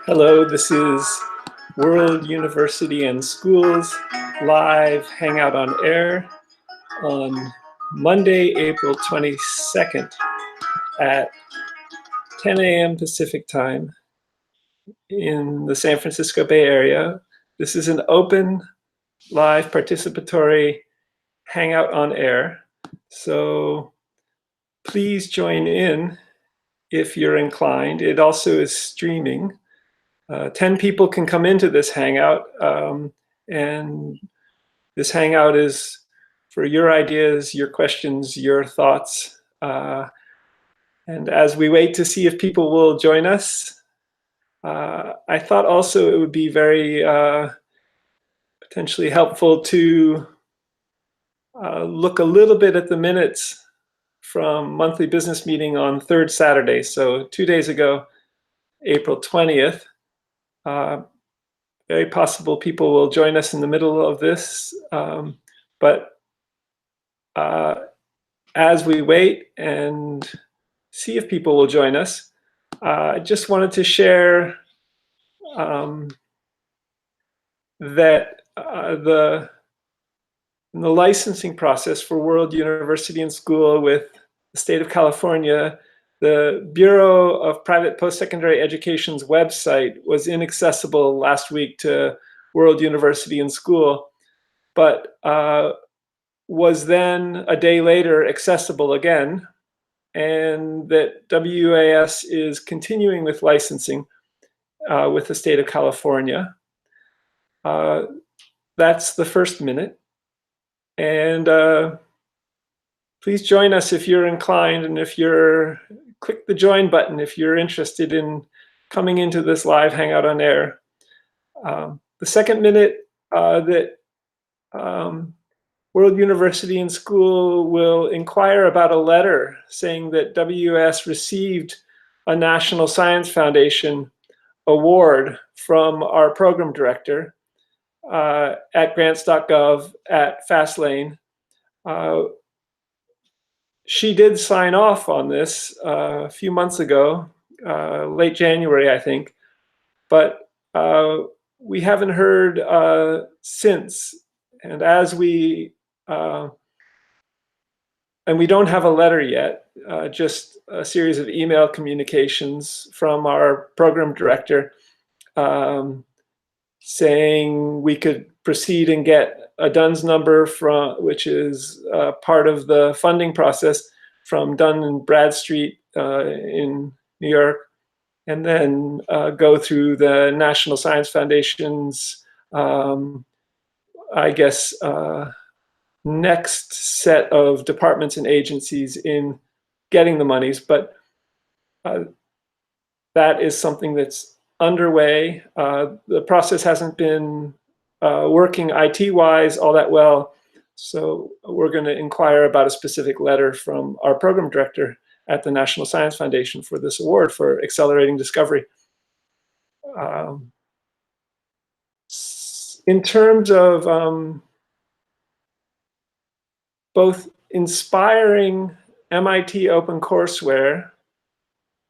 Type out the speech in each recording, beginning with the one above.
Hello, this is World University and Schools live Hangout on Air on Monday, April 22nd at 10 a.m. Pacific time in the San Francisco Bay Area. This is an open, live, participatory Hangout on Air. So please join in if you're inclined. It also is streaming. 10 people can come into this Hangout, and this Hangout is for your ideas, your questions, your thoughts. And as we wait to see if people will join us, I thought also it would be very potentially helpful to look a little bit at the minutes from monthly business meeting on third Saturday. So 2 days ago, April 20th. Very possible people will join us in the middle of this, but as we wait and see if people will join us, I just wanted to share that the licensing process for World University and School with the state of California, the Bureau of Private Post-Secondary Education's website was inaccessible last week to World University and School, but was then a day later accessible again, and that WUaS is continuing with licensing with the state of California. That's the first minute. And please join us if you're inclined, and if you're click the join button if you're interested in coming into this live Hangout on Air. The second minute that World University and School will inquire about a letter saying that WUaS received a National Science Foundation award from our program director at grants.gov at Fastlane. She did sign off on this a few months ago, late January, I think, but we haven't heard since. And as we, and we don't have a letter yet, just a series of email communications from our program director saying we could proceed and get a DUNS number from, which is part of the funding process from Dun and Bradstreet in New York, and then go through the National Science Foundation's, I guess, next set of departments and agencies in getting the monies. But that is something that's underway. The process hasn't been working IT-wise all that well, so we're going to inquire about a specific letter from our program director at the National Science Foundation for this award for accelerating discovery. In terms of both inspiring MIT OpenCourseWare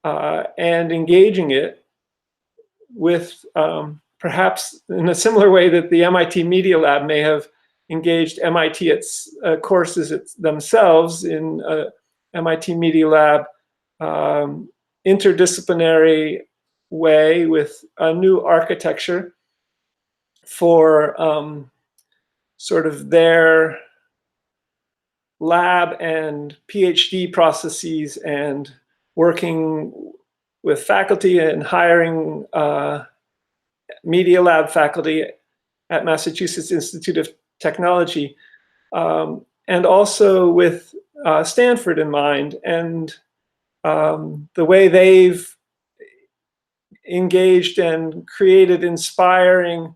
and engaging it with perhaps in a similar way that the MIT Media Lab may have engaged MIT courses themselves in MIT Media Lab interdisciplinary way with a new architecture for sort of their lab and PhD processes, and working with faculty and hiring Media Lab faculty at Massachusetts Institute of Technology, and also with Stanford in mind, and the way they've engaged and created inspiring,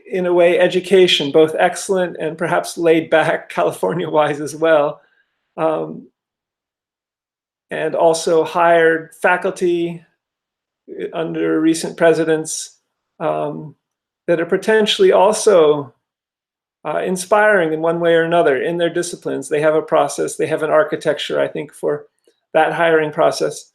in a way, education, both excellent and perhaps laid back California-wise as well, and also hired faculty under recent presidents that are potentially also inspiring in one way or another in their disciplines. They have a process, they have an architecture, I think, for that hiring process.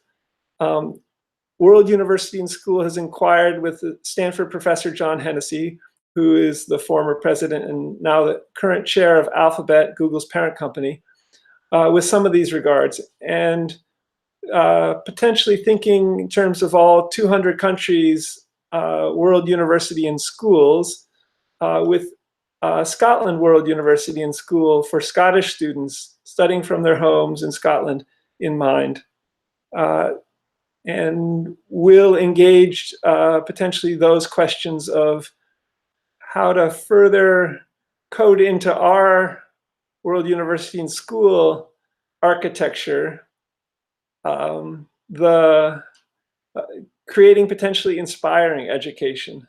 World University and School has inquired with the Stanford professor John Hennessy, who is the former president and now the current chair of Alphabet, Google's parent company, with some of these regards. And potentially thinking in terms of all 200 countries, World University and Schools, with Scotland World University and School for Scottish students studying from their homes in Scotland in mind. And will engage potentially those questions of how to further code into our World University and School architecture the creating potentially inspiring education,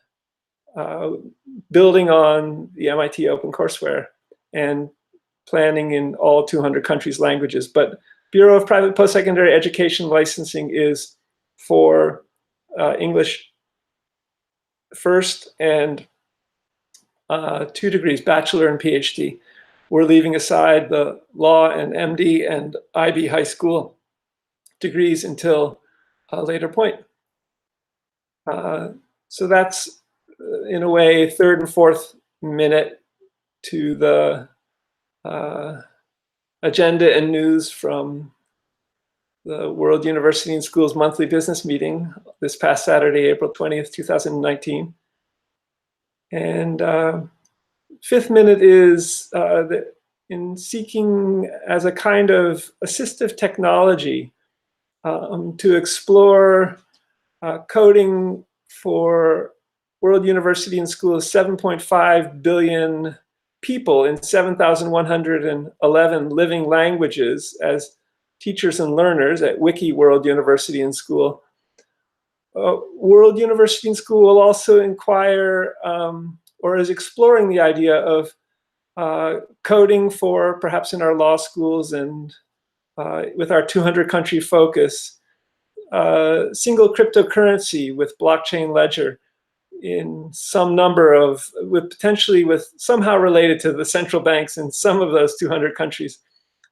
building on the MIT OpenCourseWare and planning in all 200 countries' languages. But Bureau of Private Postsecondary Education licensing is for English first and 2 degrees, bachelor and PhD. We're leaving aside the law and MD and IB high school degrees until a later point. So that's, in a way, third and fourth minute to the agenda and news from the World University and Schools monthly business meeting this past Saturday, April 20th, 2019. And fifth minute is that in seeking as a kind of assistive technology to explore coding for World University and Schools 7.5 billion people in 7,111 living languages as teachers and learners at Wiki World University and School. World University and School will also inquire or is exploring the idea of coding for, perhaps in our law schools and with our 200 country focus, single cryptocurrency with blockchain ledger in some number of, potentially with somehow related to the central banks in some of those 200 countries.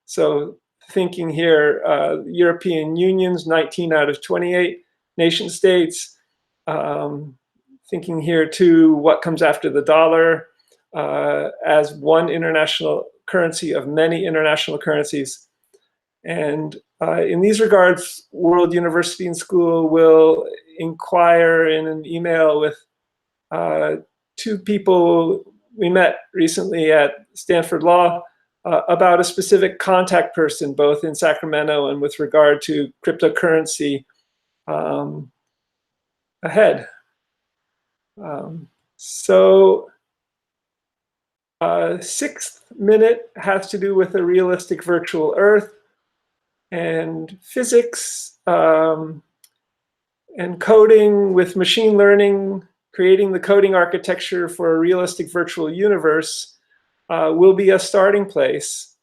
So thinking here, European Union's 19 out of 28 nation states, thinking here too, what comes after the dollar as one international currency of many international currencies. And in these regards, World University and School will inquire in an email with 2 people we met recently at Stanford Law about a specific contact person, both in Sacramento and with regard to cryptocurrency ahead. So sixth minute has to do with a realistic virtual Earth and physics and coding with machine learning, creating the coding architecture for a realistic virtual universe will be a starting place,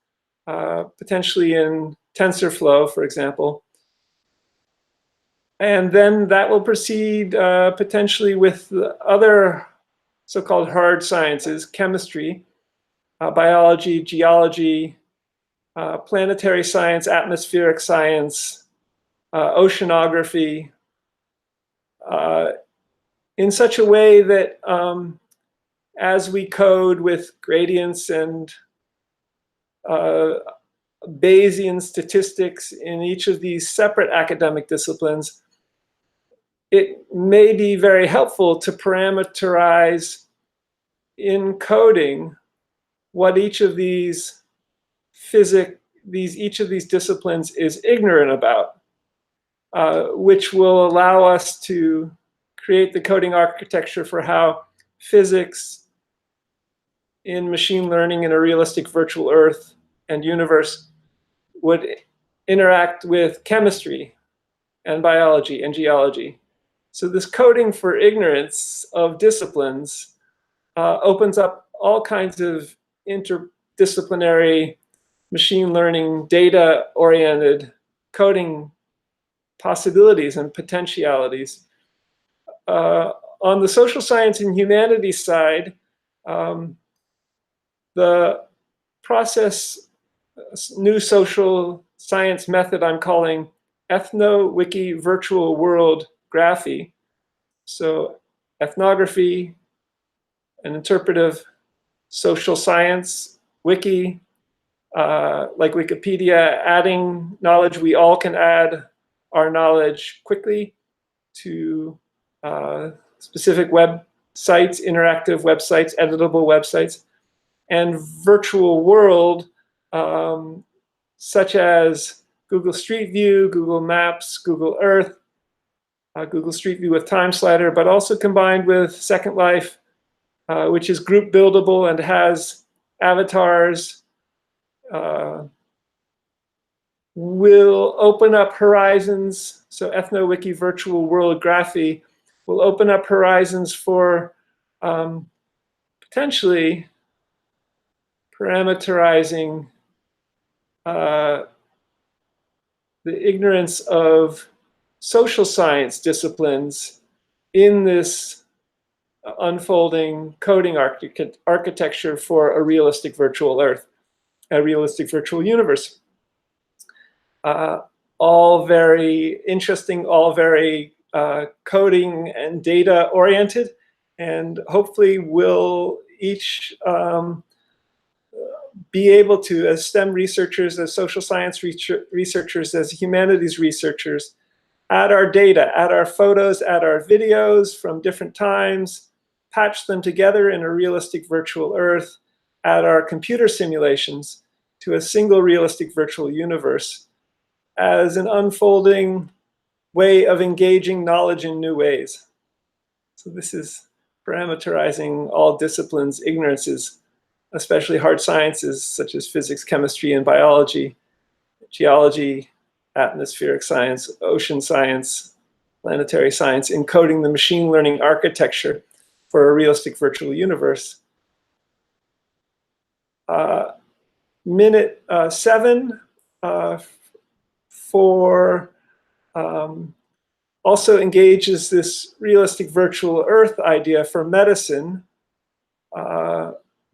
potentially in TensorFlow, for example. And then that will proceed potentially with the other so-called hard sciences, chemistry, biology, geology, planetary science, atmospheric science, oceanography, in such a way that as we code with gradients and Bayesian statistics in each of these separate academic disciplines, it may be very helpful to parameterize in coding what each of these disciplines is ignorant about, which will allow us to create the coding architecture for how physics in machine learning in a realistic virtual Earth and universe would interact with chemistry and biology and geology. So this coding for ignorance of disciplines opens up all kinds of interdisciplinary machine learning, data-oriented coding possibilities and potentialities. On the social science and humanities side, The process, new social science method I'm calling ethno-wiki virtual world graphy. So ethnography, an interpretive social science, wiki, like Wikipedia, adding knowledge. We all can add our knowledge quickly to specific websites, interactive websites, editable websites, and virtual world, such as Google Street View, Google Maps, Google Earth, Google Street View with Time Slider, but also combined with Second Life, which is group buildable and has avatars, will open up horizons. So ethno-wiki virtual world graphy will open up horizons for potentially parameterizing the ignorance of social science disciplines in this unfolding coding architecture for a realistic virtual Earth, a realistic virtual universe. All very interesting, all very coding and data oriented, and hopefully will each be able to, as STEM researchers, as social science researchers, as humanities researchers, add our data, add our photos, add our videos from different times, patch them together in a realistic virtual Earth, add our computer simulations to a single realistic virtual universe as an unfolding way of engaging knowledge in new ways. So this is parameterizing all disciplines, ignorances, especially hard sciences such as physics, chemistry, and biology, geology, atmospheric science, ocean science, planetary science, encoding the machine learning architecture for a realistic virtual universe. Minute 7 for also engages this realistic virtual Earth idea for medicine,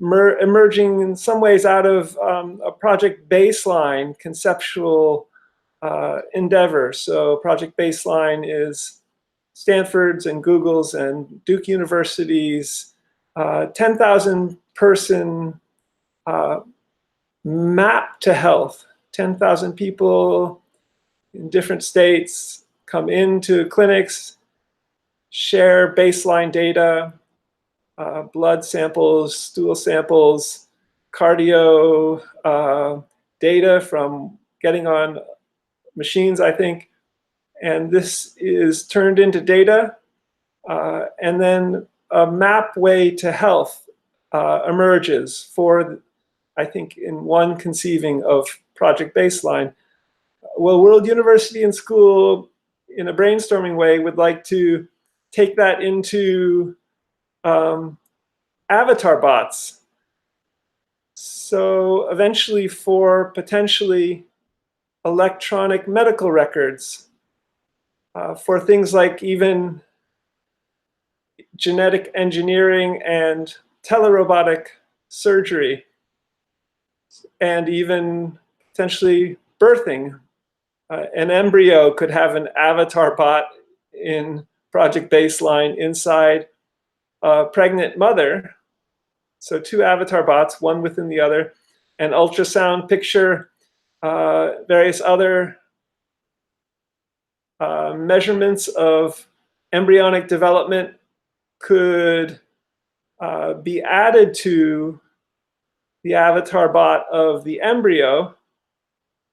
emerging in some ways out of a Project Baseline conceptual endeavor. So Project Baseline is Stanford's and Google's and Duke University's 10,000 person map to health. 10,000 people in different states come into clinics, share baseline data, blood samples, stool samples, cardio data from getting on machines, I think. And this is turned into data. And then a map way to health emerges for, I think, in one conceiving of Project Baseline. Well, World University and School, in a brainstorming way, would like to take that into avatar bots. So eventually for potentially electronic medical records, for things like even genetic engineering and telerobotic surgery, and even potentially birthing. An embryo could have an avatar bot in Project Baseline inside a pregnant mother. So 2 avatar bots, one within the other, an ultrasound picture, various other measurements of embryonic development could be added to the avatar bot of the embryo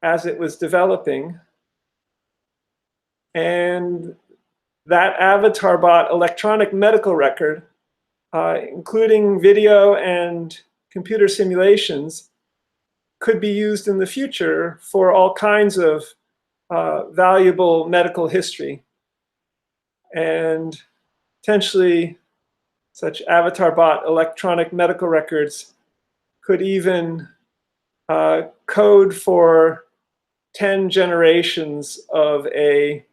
as it was developing. And that avatar bot electronic medical record, including video and computer simulations, could be used in the future for all kinds of valuable medical history. And potentially such avatar bot electronic medical records could even code for 10 generations of a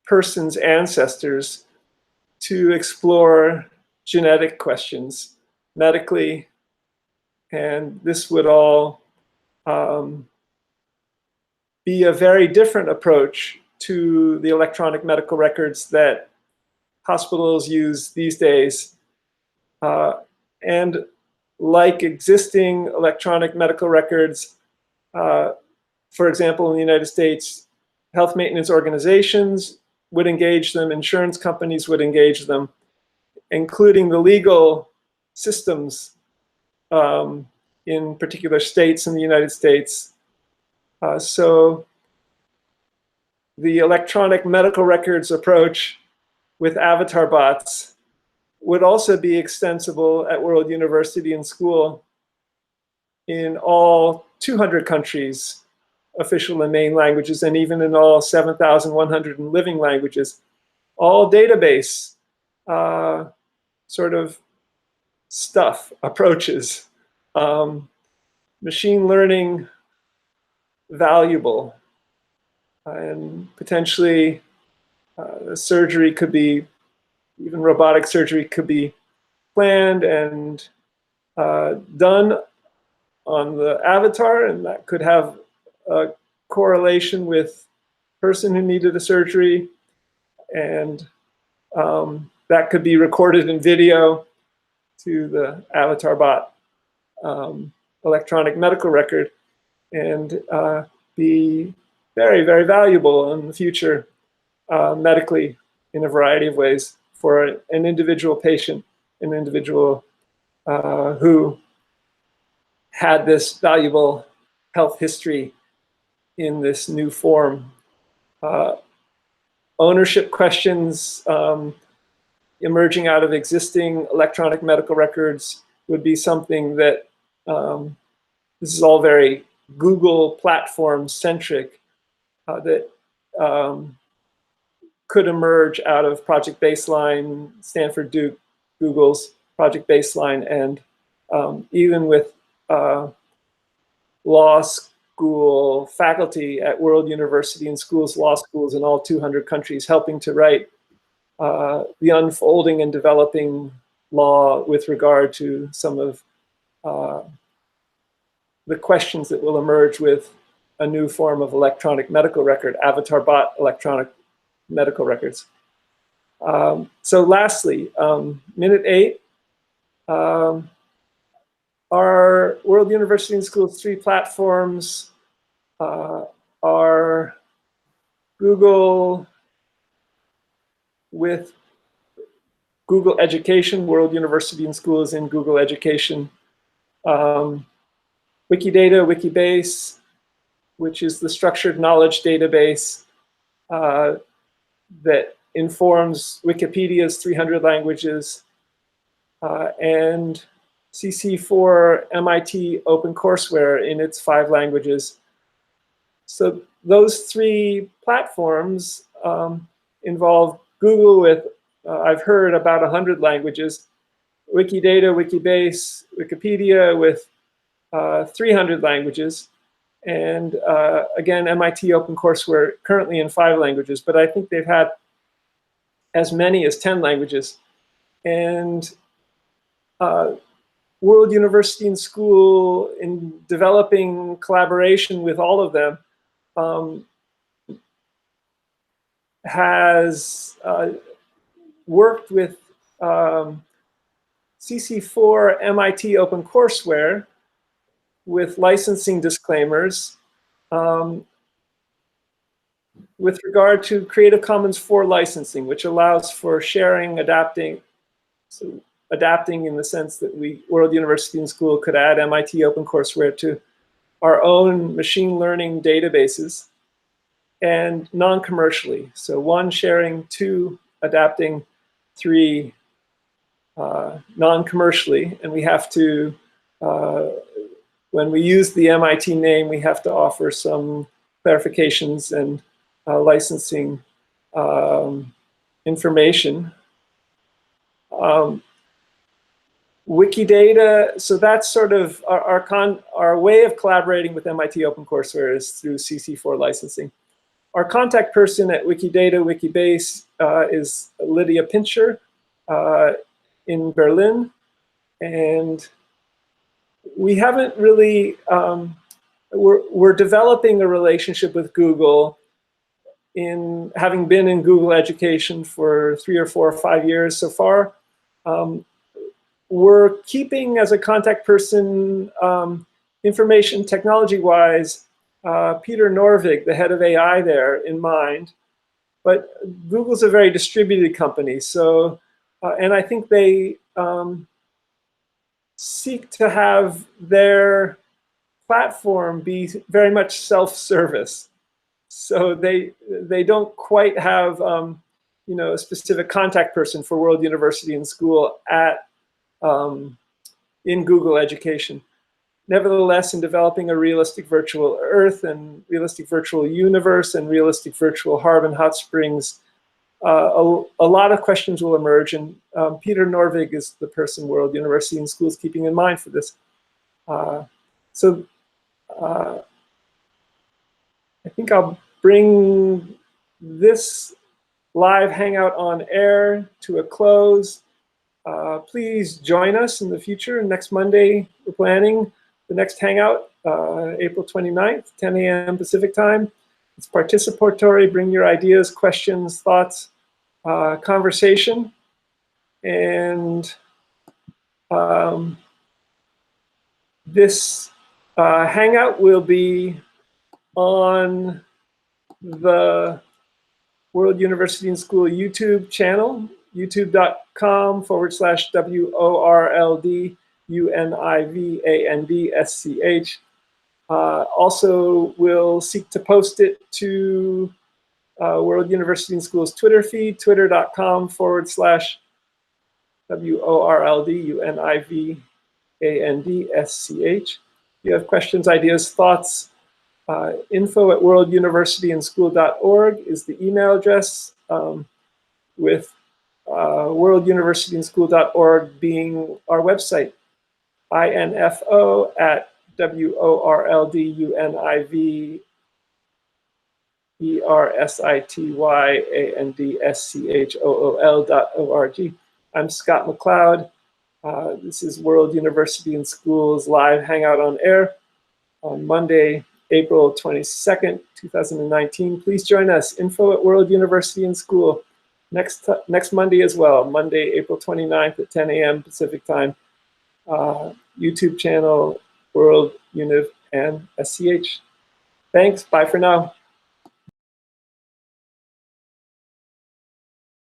person's ancestors to explore genetic questions medically, and this would all be a very different approach to the electronic medical records that hospitals use these days. And like existing electronic medical records, for example, in the United States, health maintenance organizations would engage them, insurance companies would engage them, including the legal systems in particular states in the United States. So the electronic medical records approach with avatar bots would also be extensible at World University and School in all 200 countries, official and main languages, and even in all 7,100 living languages, all database sort of stuff, approaches, machine learning valuable, and potentially surgery could be, even robotic surgery could be planned and done on the avatar, and that could have a correlation with person who needed a surgery, and that could be recorded in video to the avatar bot electronic medical record, and be very, very valuable in the future medically in a variety of ways for an individual patient, an individual who had this valuable health history in this new form. Ownership questions emerging out of existing electronic medical records would be something that, this is all very Google platform centric, that could emerge out of Project Baseline, Stanford, Duke, Google's Project Baseline, and even with law school faculty at World University and Schools, law schools in all 200 countries, helping to write the unfolding and developing law with regard to some of the questions that will emerge with a new form of electronic medical record, avatar bot electronic medical records. So lastly, minute 8, our World University and Schools 3 platforms are Google with Google Education, World University and Schools in Google Education, Wikidata, Wikibase, which is the structured knowledge database that informs Wikipedia's 300 languages, and CC4 MIT OpenCourseWare in its 5 languages. So those 3 platforms involve Google with, I've heard, about 100 languages, Wikidata, Wikibase, Wikipedia with 300 languages, and again, MIT OpenCourseWare currently in 5 languages, but I think they've had as many as 10 languages. And World University and School, in developing collaboration with all of them, has worked with CC4 MIT OpenCourseWare with licensing disclaimers with regard to Creative Commons 4 licensing, which allows for sharing, adapting, so adapting in the sense that we, World University and School, could add MIT OpenCourseWare to our own machine learning databases, and non-commercially. So 1, sharing; 2, adapting; 3, non-commercially. And we have to, when we use the MIT name, we have to offer some clarifications and licensing information. Wikidata, so that's sort of our way of collaborating with MIT OpenCourseWare is through CC4 licensing. Our contact person at Wikidata, Wikibase is Lydia Pincher in Berlin. And we haven't really, we're developing a relationship with Google in having been in Google education for 3 or 4 or 5 years so far. We're keeping as a contact person, information technology-wise, Peter Norvig, the head of AI there, in mind. But Google's a very distributed company, so, and I think they seek to have their platform be very much self-service. So they don't quite have you know, a specific contact person for World University and School at in Google Education. Nevertheless, in developing a realistic virtual Earth and realistic virtual universe and realistic virtual Harbin hot springs, a lot of questions will emerge, and Peter Norvig is the person World University and School is keeping in mind for this. So I think I'll bring this live hangout on air to a close. Please join us in the future. Next Monday, we're planning the next hangout, April 29th, 10 a.m. Pacific time. It's participatory. Bring your ideas, questions, thoughts, conversation. And this hangout will be on the World University and School YouTube channel, youtube.com/WORLDUNIVANDSCH. Also, we'll seek to post it to World University and School's Twitter feed, twitter.com/WORLDUNIVANDSCH. If you have questions, ideas, thoughts, info@worlduniversityandschool.org is the email address, with worlduniversityandschool.org being our website, info@WORLDUNIVERSITYANDSCHOOL.org. I'm Scott McLeod. This is World University and School's live hangout on air on Monday, April 22nd, 2019. Please join us, info@World University and School. Next Monday as well, Monday, April 29th at 10 a.m. Pacific time. YouTube channel, World Univ and SCH. Thanks, bye for now.